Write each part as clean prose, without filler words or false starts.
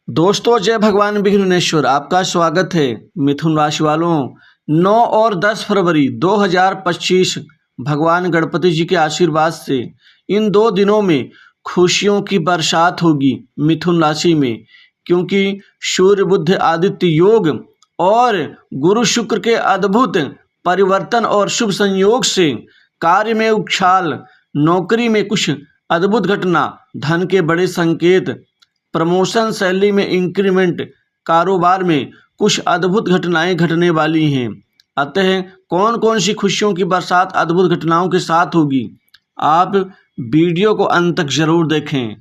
दोस्तों, जय भगवान विघ्नेश्वर। आपका स्वागत है। मिथुन राशि वालों, 9 और 10 फरवरी 2025 भगवान गणपति जी के आशीर्वाद से इन 2 दिनों में खुशियों की बरसात होगी मिथुन राशि में, क्योंकि सूर्य बुध आदित्य योग और गुरु शुक्र के अद्भुत परिवर्तन और शुभ संयोग से कार्य में उछाल, नौकरी में कुछ अद्भुत घटना, धन के बड़े संकेत, प्रमोशन, सैलरी में इंक्रीमेंट, कारोबार में कुछ अद्भुत घटनाएं घटने वाली हैं। अतः कौन कौन सी खुशियों की बरसात अद्भुत घटनाओं के साथ होगी, आप वीडियो को अंत तक जरूर देखें।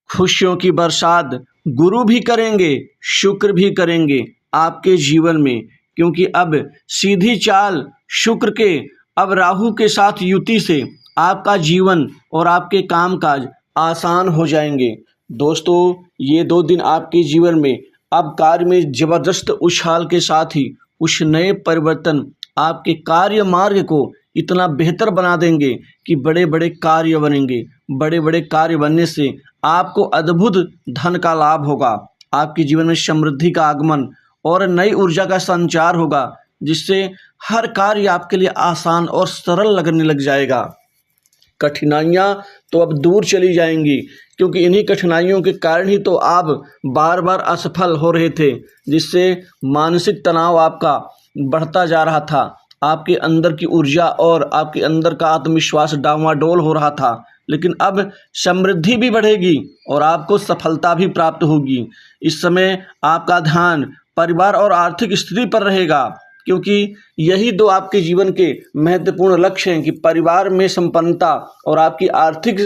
खुशियों की बरसात गुरु भी करेंगे, शुक्र भी करेंगे आपके जीवन में, क्योंकि अब सीधी चाल शुक्र के अब राहु के साथ युति से आपका जीवन और आपके कामकाज आसान हो जाएंगे। दोस्तों, ये 2 दिन आपके जीवन में अब कार्य में जबरदस्त उछाल के साथ ही कुछ नए परिवर्तन आपके कार्य मार्ग को इतना बेहतर बना देंगे कि बड़े बड़े कार्य बनेंगे। बड़े बड़े कार्य बनने से आपको अद्भुत धन का लाभ होगा, आपके जीवन में समृद्धि का आगमन और नई ऊर्जा का संचार होगा, जिससे हर कार्य आपके लिए आसान और सरल लगने लग जाएगा। कठिनाइयाँ तो अब दूर चली जाएंगी, क्योंकि इन्हीं कठिनाइयों के कारण ही तो आप बार बार असफल हो रहे थे, जिससे मानसिक तनाव आपका बढ़ता जा रहा था, आपके अंदर की ऊर्जा और आपके अंदर का आत्मविश्वास डावाडोल हो रहा था। लेकिन अब समृद्धि भी बढ़ेगी और आपको सफलता भी प्राप्त होगी। इस समय आपका ध्यान परिवार और आर्थिक स्थिति पर रहेगा, क्योंकि यही 2 आपके जीवन के महत्वपूर्ण लक्ष्य हैं कि परिवार में संपन्नता और आपकी आर्थिक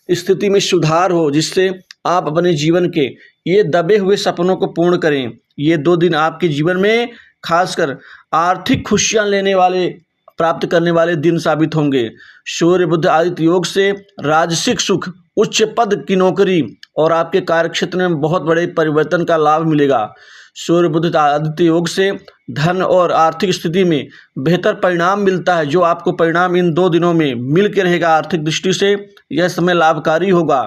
स्थिति में सुधार हो, जिससे आप अपने जीवन के ये दबे हुए सपनों को पूर्ण करें। ये 2 दिन आपके जीवन में खासकर आर्थिक खुशियां लेने वाले, प्राप्त करने वाले दिन साबित होंगे। सूर्य बुध आदित्य योग से राजसिक सुख, उच्च पद की नौकरी और आपके कार्यक्षेत्र में बहुत बड़े परिवर्तन का लाभ मिलेगा। सूर्य बुध आदित्य योग से धन और आर्थिक स्थिति में बेहतर परिणाम मिलता है, जो आपको परिणाम इन 2 दिनों में मिल के रहेगा। आर्थिक दृष्टि से यह समय लाभकारी होगा,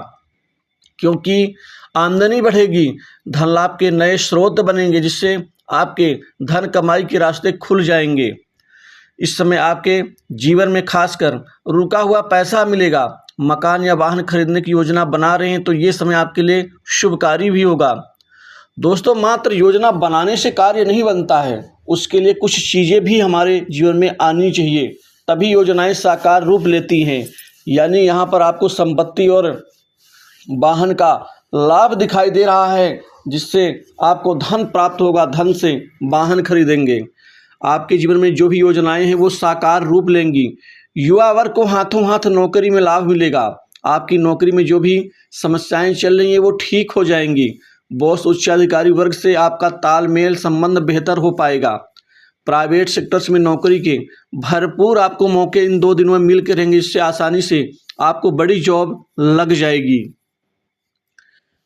क्योंकि आमदनी बढ़ेगी, धन लाभ के नए स्रोत बनेंगे, जिससे आपके धन कमाई के रास्ते खुल जाएंगे। इस समय आपके जीवन में खासकर रुका हुआ पैसा मिलेगा। मकान या वाहन खरीदने की योजना बना रहे हैं तो ये समय आपके लिए शुभकारी भी होगा। दोस्तों, मात्र योजना बनाने से कार्य नहीं बनता है, उसके लिए कुछ चीज़ें भी हमारे जीवन में आनी चाहिए, तभी योजनाएं साकार रूप लेती हैं। यानी यहाँ पर आपको संपत्ति और वाहन का लाभ दिखाई दे रहा है, जिससे आपको धन प्राप्त होगा, धन से वाहन खरीदेंगे। आपके जीवन में जो भी योजनाएं हैं वो साकार रूप लेंगी। युवा वर्ग को हाथों हाथ नौकरी में लाभ मिलेगा। आपकी नौकरी में जो भी समस्याएं चल रही हैं वो ठीक हो जाएंगी। बॉस, उच्चाधिकारी वर्ग से आपका तालमेल संबंध बेहतर हो पाएगा। प्राइवेट सेक्टर्स में नौकरी के भरपूर आपको मौके इन 2 दिनों में मिल के रहेंगे, इससे आसानी से आपको बड़ी जॉब लग जाएगी।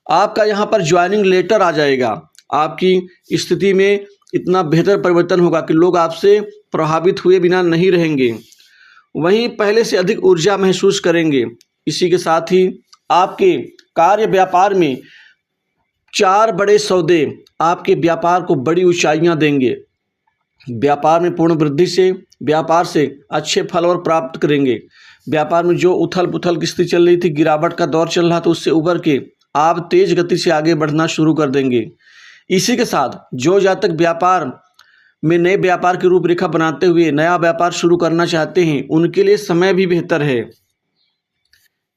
आपका यहाँ पर ज्वाइनिंग लेटर आ जाएगा। आपकी स्थिति में इतना बेहतर परिवर्तन होगा कि लोग आपसे प्रभावित हुए बिना नहीं रहेंगे, वहीं पहले से अधिक ऊर्जा महसूस करेंगे। इसी के साथ ही आपके कार्य व्यापार में 4 बड़े सौदे आपके व्यापार को बड़ी ऊंचाइयां देंगे। व्यापार में पूर्ण वृद्धि से व्यापार से अच्छे फल और प्राप्त करेंगे। व्यापार में जो उथल पुथल की स्थिति चल रही थी, गिरावट का दौर चल रहा था, उससे उबर के आप तेज गति से आगे बढ़ना शुरू कर देंगे। इसी के साथ जो जातक व्यापार में नए व्यापार की रूपरेखा बनाते हुए नया व्यापार शुरू करना चाहते हैं, उनके लिए समय भी बेहतर है।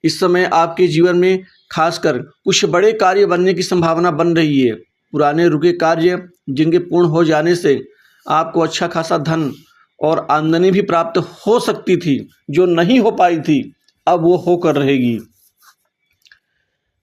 इस समय आपके जीवन में खासकर कुछ बड़े कार्य बनने की संभावना बन रही है। पुराने रुके कार्य जिनके पूर्ण हो जाने से आपको अच्छा खासा धन और आमदनी भी प्राप्त हो सकती थी, जो नहीं हो पाई थी, अब वो होकर रहेगी।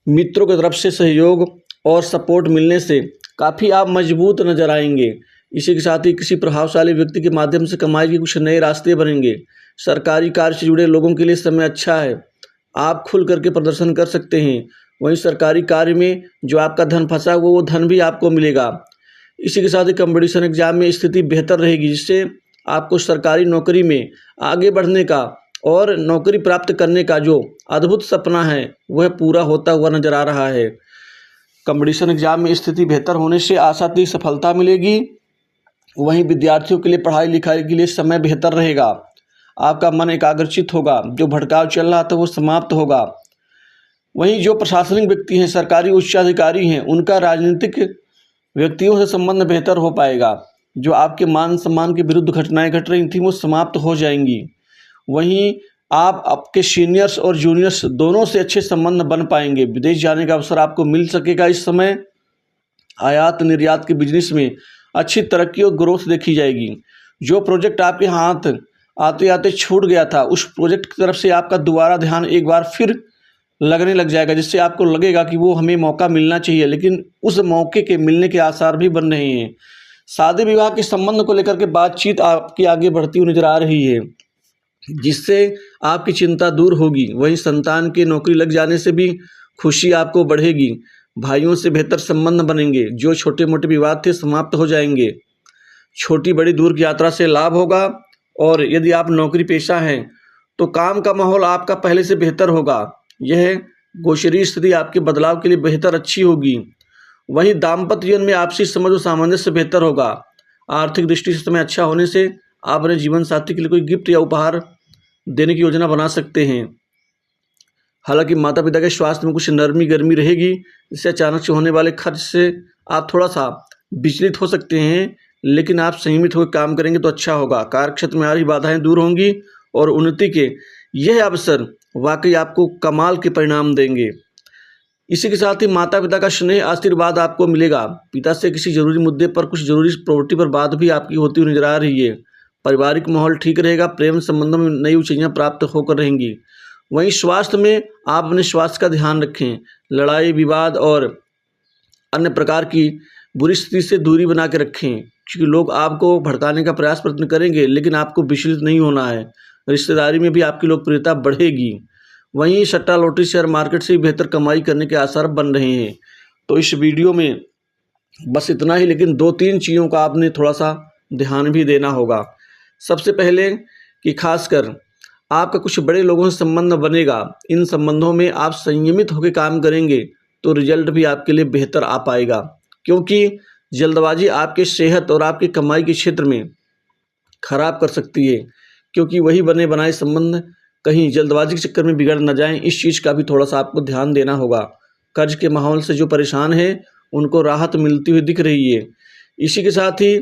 मित्रों की तरफ से सहयोग और सपोर्ट मिलने से काफ़ी आप मजबूत नजर आएंगे। इसी के साथ ही किसी प्रभावशाली व्यक्ति के माध्यम से कमाई के कुछ नए रास्ते बनेंगे। सरकारी कार्य से जुड़े लोगों के लिए समय अच्छा है, आप खुल करके प्रदर्शन कर सकते हैं। वहीं सरकारी कार्य में जो आपका धन फंसा हुआ वो धन भी आपको मिलेगा। इसी के साथ ही कंपटीशन एग्जाम में स्थिति बेहतर रहेगी, जिससे आपको सरकारी नौकरी में आगे बढ़ने का और नौकरी प्राप्त करने का जो अद्भुत सपना है वह पूरा होता हुआ नजर आ रहा है। कंपटीशन एग्जाम में स्थिति बेहतर होने से आशातीत सफलता मिलेगी। वहीं विद्यार्थियों के लिए पढ़ाई लिखाई के लिए समय बेहतर रहेगा। आपका मन एकाग्रचित होगा, जो भटकाव चल रहा था वो समाप्त होगा। वहीं जो प्रशासनिक व्यक्ति हैं, सरकारी उच्चाधिकारी हैं, उनका राजनीतिक व्यक्तियों से संबंध बेहतर हो पाएगा। जो आपके मान सम्मान के विरुद्ध घटनाएं घट रही थी वो समाप्त हो जाएंगी। वहीं आप आपके सीनियर्स और जूनियर्स दोनों से अच्छे संबंध बन पाएंगे। विदेश जाने का अवसर आपको मिल सकेगा इस समय। आयात निर्यात के बिजनेस में अच्छी तरक्की और ग्रोथ देखी जाएगी। जो प्रोजेक्ट आपके हाथ आते आते छूट गया था, उस प्रोजेक्ट की तरफ से आपका दोबारा ध्यान एक बार फिर लगने लग जाएगा, जिससे आपको लगेगा कि वो हमें मौका मिलना चाहिए, लेकिन उस मौके के मिलने के आसार भी बन रहे हैं। शादी विवाह के संबंध को लेकर के बातचीत आपकी आगे बढ़ती हुई नजर आ रही है, जिससे आपकी चिंता दूर होगी। वहीं संतान के नौकरी लग जाने से भी खुशी आपको बढ़ेगी। भाइयों से बेहतर संबंध बनेंगे। जो छोटे मोटे विवाद थे समाप्त हो जाएंगे। छोटी बड़ी दूर की यात्रा से लाभ होगा। और यदि आप नौकरी पेशा हैं तो काम का माहौल आपका पहले से बेहतर होगा। यह गोचरी स्थिति आपके बदलाव के लिए बेहतर अच्छी होगी। वहीं दाम्पत्य जीवन में आपसी समझ और सामंजस्य बेहतर होगा। आर्थिक दृष्टि से समय अच्छा होने से आप अपने जीवन साथी के लिए कोई गिफ्ट या उपहार देने की योजना बना सकते हैं। हालांकि माता पिता के स्वास्थ्य में कुछ नरमी गर्मी रहेगी, इससे अचानक से होने वाले खर्च से आप थोड़ा सा विचलित हो सकते हैं, लेकिन आप संयमित होकर काम करेंगे तो अच्छा होगा। कार्यक्षेत्र में आ रही बाधाएं दूर होंगी और उन्नति के यह अवसर वाकई आपको कमाल के परिणाम देंगे। इसी के साथ ही माता पिता का स्नेह आशीर्वाद आपको मिलेगा। पिता से किसी जरूरी मुद्दे पर, कुछ जरूरी प्रॉपर्टी पर बात भी आपकी होती हुई नजर आ रही है। पारिवारिक माहौल ठीक रहेगा। प्रेम संबंधों में नई ऊंचाइयां प्राप्त होकर रहेंगी। वहीं स्वास्थ्य में आप अपने स्वास्थ्य का ध्यान रखें। लड़ाई विवाद और अन्य प्रकार की बुरी स्थिति से दूरी बना के रखें, क्योंकि लोग आपको भड़काने का प्रयत्न करेंगे, लेकिन आपको विचलित नहीं होना है। रिश्तेदारी में भी आपकी लोकप्रियता बढ़ेगी। वहीं सट्टा लॉटरी शेयर मार्केट से भी बेहतर कमाई करने के आसार बन रहे हैं। तो इस वीडियो में बस इतना ही, लेकिन 2-3 चीज़ों का आपने थोड़ा सा ध्यान भी देना होगा। सबसे पहले कि खासकर आपका कुछ बड़े लोगों से संबंध बनेगा। इन संबंधों में आप संयमित होकर काम करेंगे तो रिजल्ट भी आपके लिए बेहतर आ पाएगा, क्योंकि जल्दबाजी आपके सेहत और आपकी कमाई के क्षेत्र में खराब कर सकती है, क्योंकि वही बने बनाए संबंध कहीं जल्दबाजी के चक्कर में बिगड़ न जाएं। इस चीज़ का भी थोड़ा सा आपको ध्यान देना होगा। कर्ज के माहौल से जो परेशान है उनको राहत मिलती हुई दिख रही है। इसी के साथ ही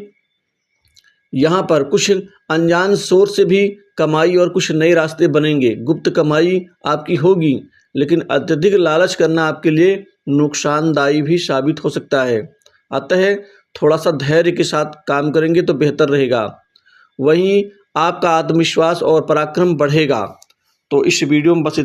यहाँ पर कुछ अनजान सोर्स से भी कमाई और कुछ नए रास्ते बनेंगे। गुप्त कमाई आपकी होगी, लेकिन अत्यधिक लालच करना आपके लिए नुकसानदायी भी साबित हो सकता है। अतः थोड़ा सा धैर्य के साथ काम करेंगे तो बेहतर रहेगा। वहीं आपका आत्मविश्वास और पराक्रम बढ़ेगा। तो इस वीडियो में बस